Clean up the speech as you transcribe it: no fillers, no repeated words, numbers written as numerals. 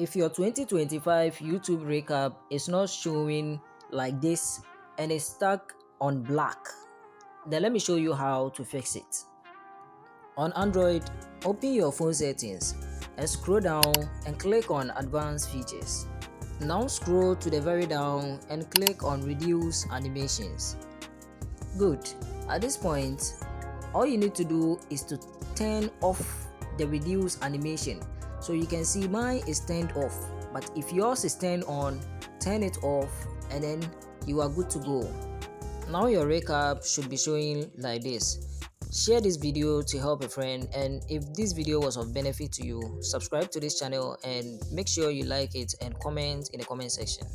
If your 2025 YouTube recap is not showing like this and it's stuck on black, then let me show you how to fix it. On Android, open your phone settings and scroll down and click on advanced features. Now scroll to the very down and click on reduce animations. Good. At this point, all you need to do is to turn off the reduce animation. So you can see mine is turned off, but if yours is turned on, turn it off and then you are good to go. Now your recap should be showing like this. Share this video to help a friend, and if this video was of benefit to you, subscribe to this channel and make sure you like it and comment in the comment section.